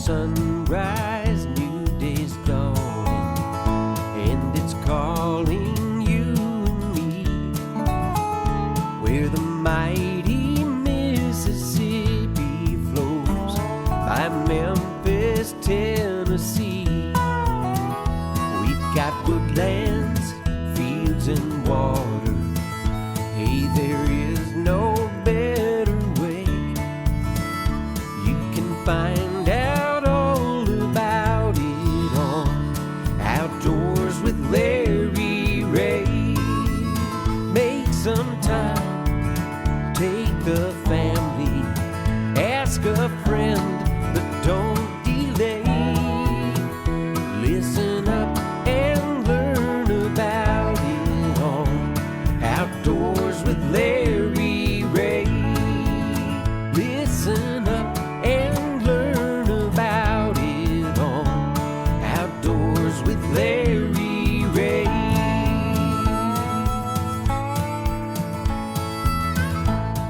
sunrise, new day's dawning, and it's calling you and me, where the mighty Mississippi flows by Memphis, Tennessee. We've got woodlands, fields, and water. Hey, there is no better way. You can find out all about it on Outdoors with Larry Ray. Make some time, take the family, ask a friend, but don't delay. Listen up and learn about it on Outdoors with Larry Ray. Listen up and learn about it on Outdoors with Larry Ray.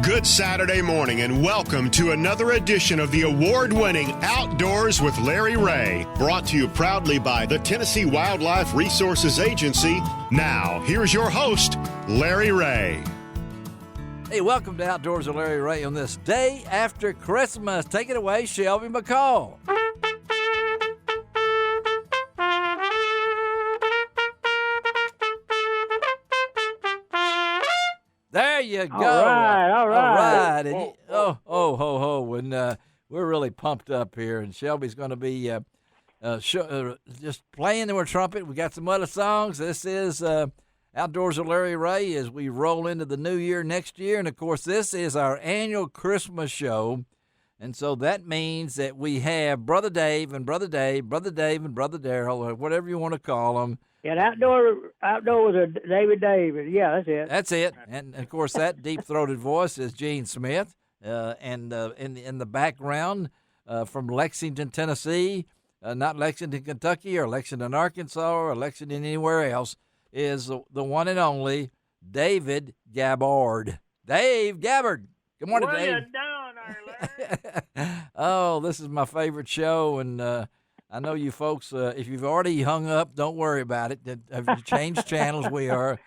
Good Saturday morning and welcome to another edition of the award-winning Outdoors with Larry Ray, brought to you proudly by the Tennessee Wildlife Resources Agency. Now, here's your host, Larry Ray. Hey, welcome to Outdoors with Larry Ray on this day after Christmas. Take it away, Shelby McCall. There you go. All right. All right. And ho, ho. And we're really pumped up here. And Shelby's going to be just playing the trumpet. We got some other songs. This is Outdoors with Larry Ray as we roll into the new year next year. And, of course, this is our annual Christmas show. And so that means that we have Brother Dave and Brother Dave, Brother Dave and Brother Daryl, or whatever you want to call them. Yeah, outdoor with a David. Yeah, that's it. That's it. And, of course, that deep-throated voice is Gene Smith. And in the background from Lexington, Tennessee, not Lexington, Kentucky, or Lexington, Arkansas, or Lexington anywhere else, is the one and only David Gabbard. Dave Gabbard. Good morning, Dave. What you doing there, Larry? Oh, this is my favorite show, and I know you folks. If you've already hung up, don't worry about it. If you changed channels, we are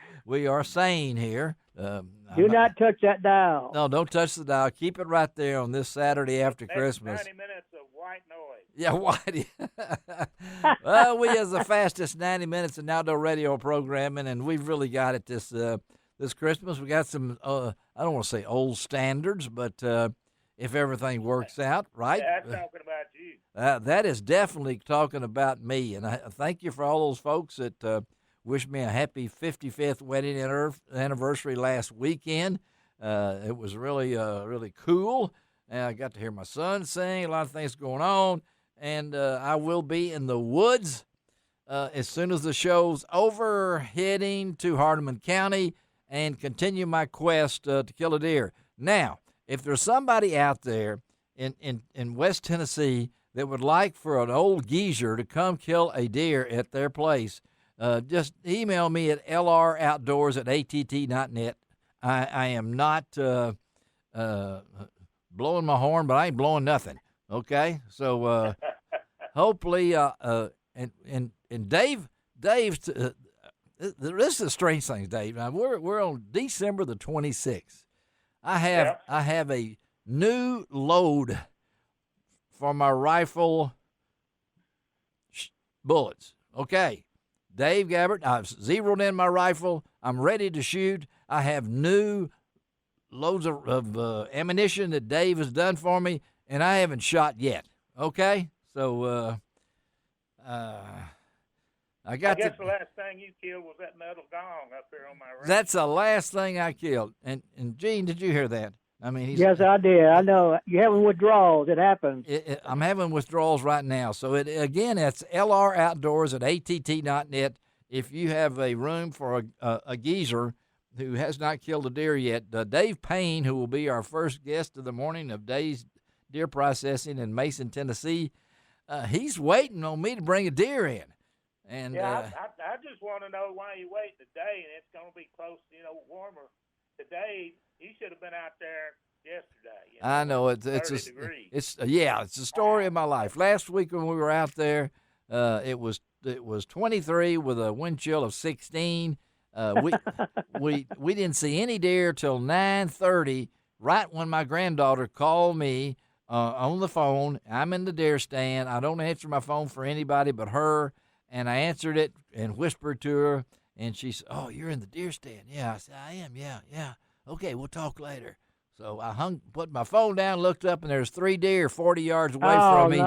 sane here. Do not touch that dial. No, don't touch the dial. Keep it right there on this Saturday after Christmas. 90 minutes of white noise. Yeah, white. Well, we is the fastest 90 minutes in outdoor radio programming, and we've really got it this Christmas. We got some, I don't want to say old standards, but if everything works out, right? Yeah, that's talking about you. That is definitely talking about me, and I thank you for all those folks that wished me a happy 55th wedding anniversary last weekend. It was really, really cool. And I got to hear my son sing, a lot of things going on, and I will be in the woods as soon as the show's over, heading to Hardeman County and continue my quest to kill a deer. Now, if there's somebody out there in West Tennessee that would like for an old geezer to come kill a deer at their place, just email me at lroutdoors@att.net. I am not blowing my horn, but I ain't blowing nothing. Okay, so hopefully, and Dave's. This is the strange thing, Dave. Now, we're on December the 26th. I have a new load for my rifle bullets. Okay, Dave Gabbard, I've zeroed in my rifle. I'm ready to shoot. I have new loads of ammunition that Dave has done for me, and I haven't shot yet. Okay, so I guess the last thing you killed was that metal gong up here on my right. That's the last thing I killed. And Gene, did you hear that? I mean, yes, I did. I know you're having withdrawals. It happens. I'm having withdrawals right now. So again, it's lroutdoors@att.net. If you have a room for a geezer who has not killed a deer yet, Dave Payne, who will be our first guest of the morning of Dave's Deer Processing in Mason, Tennessee, he's waiting on me to bring a deer in. And I just want to know why you wait today, and it's going to be close, warmer. Today, you should have been out there yesterday. I know it's 30 degrees. it's the story of my life. Last week when we were out there, it was 23 with a wind chill of 16. We didn't see any deer till 9:30. Right when my granddaughter called me on the phone. I'm in the deer stand. I don't answer my phone for anybody but her, and I answered it and whispered to her, and she said, "Oh, you're in the deer stand?" Yeah, I said, "I am. Yeah. Okay, we'll talk later." So I put my phone down, looked up, and there's 3 deer 40 yards away from me,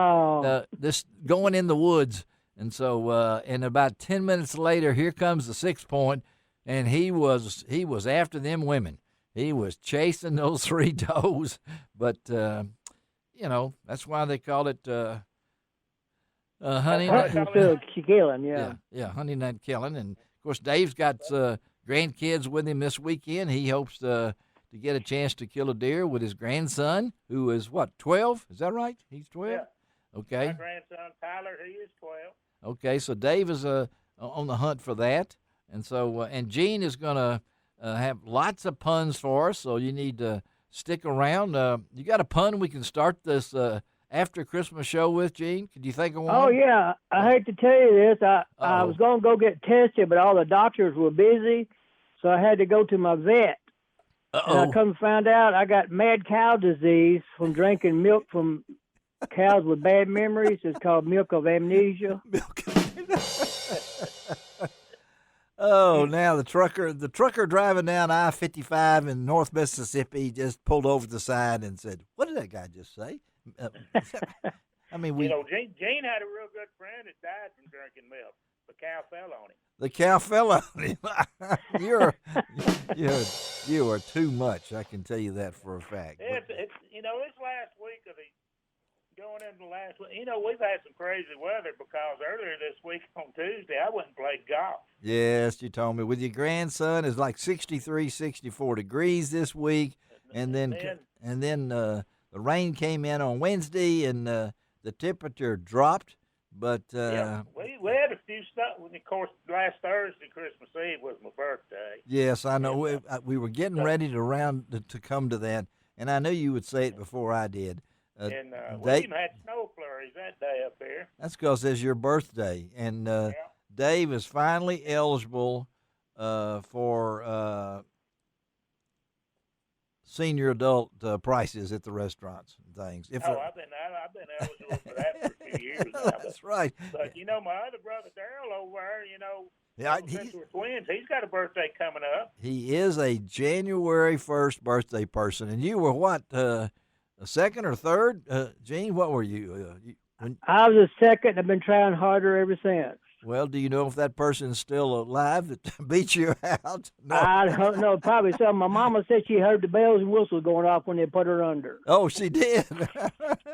this going in the woods. And so, and about 10 minutes later, here comes the 6-point, and he was after them women. He was chasing those 3 does, but that's why they call it hunting. Killing, yeah. Yeah, hunting and killing. And of course, Dave's got grandkids with him this weekend. He hopes to get a chance to kill a deer with his grandson, who is, 12? Is that right? He's 12? Yeah. Okay. My grandson, Tyler, he is 12. Okay, so Dave is on the hunt for that. And so, and Gene is going to have lots of puns for us, so you need to stick around. You got a pun we can start this after Christmas show with, Gene? Could you think of one? Oh, yeah. I hate to tell you this. I was going to go get tested, but all the doctors were busy, so I had to go to my vet. And I come to find out I got mad cow disease from drinking milk from cows with bad memories. It's called milk of amnesia. Now the trucker driving down I-55 in North Mississippi just pulled over to the side and said, "What did that guy just say?" I mean, Gene had a real good friend that died from drinking milk. The cow fell on him. The cow fell on him. You are too much. I can tell you that for a fact. It's this last week going into last week. We've had some crazy weather because earlier this week on Tuesday I went and played golf. Yes, you told me. With your grandson, it's like 63, 64 degrees this week, and then the rain came in on Wednesday, and the temperature dropped. But we had a few stuff. Of course, last Thursday, Christmas Eve, was my birthday. Yes, I know. We were getting ready to come to that, and I knew you would say it before I did. We even had snow flurries that day up there. That's because it's your birthday, and Dave is finally eligible for senior adult prices at the restaurants and things. I've been eligible for that for a few years now. That's right. But my other brother Daryl over there, since we're twins, he's got a birthday coming up. He is a January 1st birthday person, and you were what? A second or third, Gene? What were you? I was a second. I've been trying harder ever since. Well, do you know if that person's still alive that beat you out? No. I don't know. Probably some. My mama said she heard the bells and whistles going off when they put her under. Oh, she did?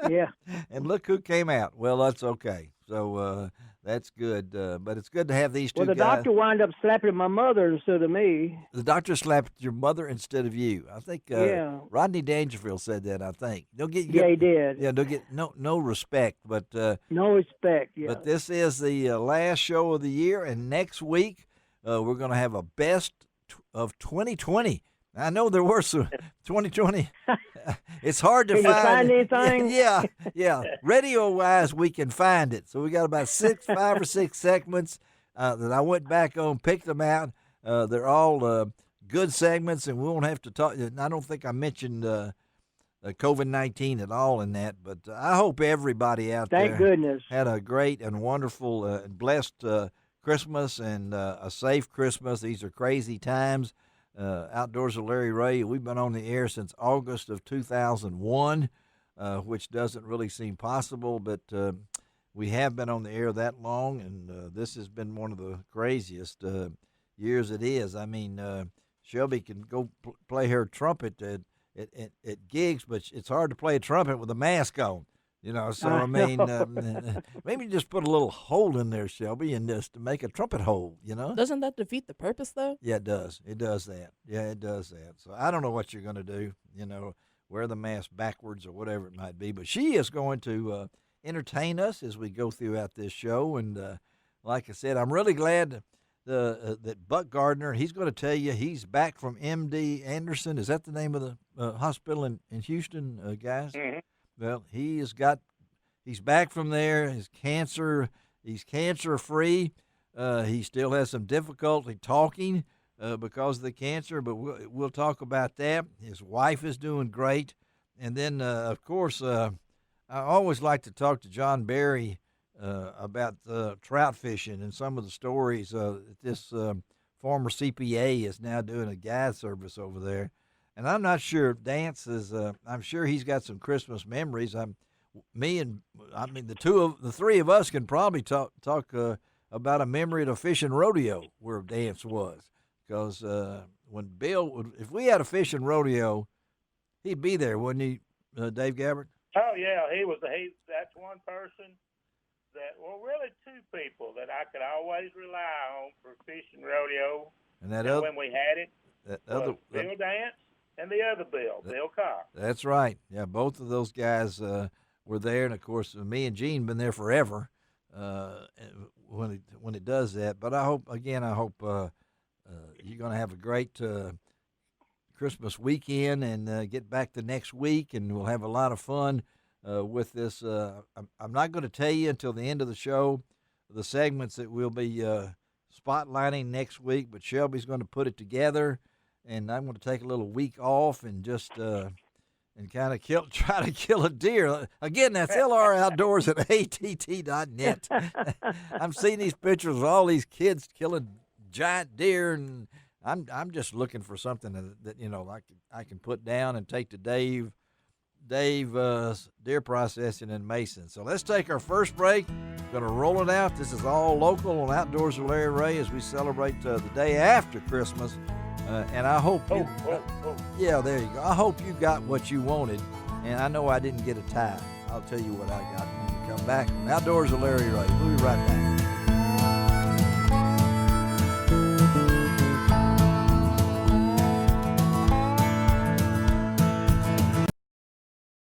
Yeah. And look who came out. Well, that's okay. So that's good. But it's good to have these two guys. Well, the doctor wound up slapping my mother instead of me. The doctor slapped your mother instead of you. I think Rodney Dangerfield said that, I think. He did. Yeah, don't get no respect. But no respect, yeah. But this is the last show of the year, and next week we're going to have a best of 2020. I know there were some 2020. It's hard to find. Can you find anything? Yeah. Radio-wise, we can find it. So we got about 5 or 6 segments that I went back on, picked them out. They're all good segments, and we won't have to talk. I don't think I mentioned COVID-19 at all in that, but I hope everybody out Thank there goodness. had a great and wonderful and blessed Christmas and a safe Christmas. These are crazy times. Outdoors with Larry Ray, we've been on the air since August of 2001, which doesn't really seem possible, but we have been on the air that long, and this has been one of the craziest years it is. I mean, Shelby can go play her trumpet at gigs, but it's hard to play a trumpet with a mask on. So I mean, maybe just put a little hole in there, Shelby, and just make a trumpet hole, Doesn't that defeat the purpose, though? Yeah, it does. It does that. Yeah, it does that. So I don't know what you're going to do, wear the mask backwards or whatever it might be. But she is going to entertain us as we go throughout this show. And like I said, I'm really glad that Buck Gardner. He's going to tell you he's back from MD Anderson. Is that the name of the hospital in Houston, guys? Mm-hmm. Well, he's back from there. He's cancer free. He still has some difficulty talking because of the cancer, but we'll talk about that. His wife is doing great. And then, of course, I always like to talk to John Berry about trout fishing and some of the stories that this former CPA is now doing a guide service over there. And I'm not sure if Dance is. I'm sure he's got some Christmas memories. The three of us can probably talk about a memory at a fishing rodeo where Dance was, because when Bill, if we had a fishing rodeo, he'd be there, wouldn't he, Dave Gabbard? Oh yeah, that's one person that, well, really two people that I could always rely on for fishing rodeo. And that when we had it, Bill Dance and the other Bill Carr. That's right. Yeah, both of those guys were there, and of course, me and Gene been there forever when it does that. But I hope you're going to have a great Christmas weekend and get back the next week, and we'll have a lot of fun with this. I'm not going to tell you until the end of the show the segments that we'll be spotlighting next week, but Shelby's going to put it together, and I'm going to take a little week off and just and kind of try to kill a deer. Again, that's LR Outdoors at ATT.net. I'm seeing these pictures of all these kids killing giant deer, and I'm just looking for something that I can put down and take to Dave Deer Processing in Mason. So let's take our first break. Going to roll it out. This is all local on Outdoors with Larry Ray as we celebrate the day after Christmas. And I hope yeah, there you go. I hope you got what you wanted, and I know I didn't get a tie. I'll tell you what I got when we come back. Outdoors with Larry Ray. We'll be right back.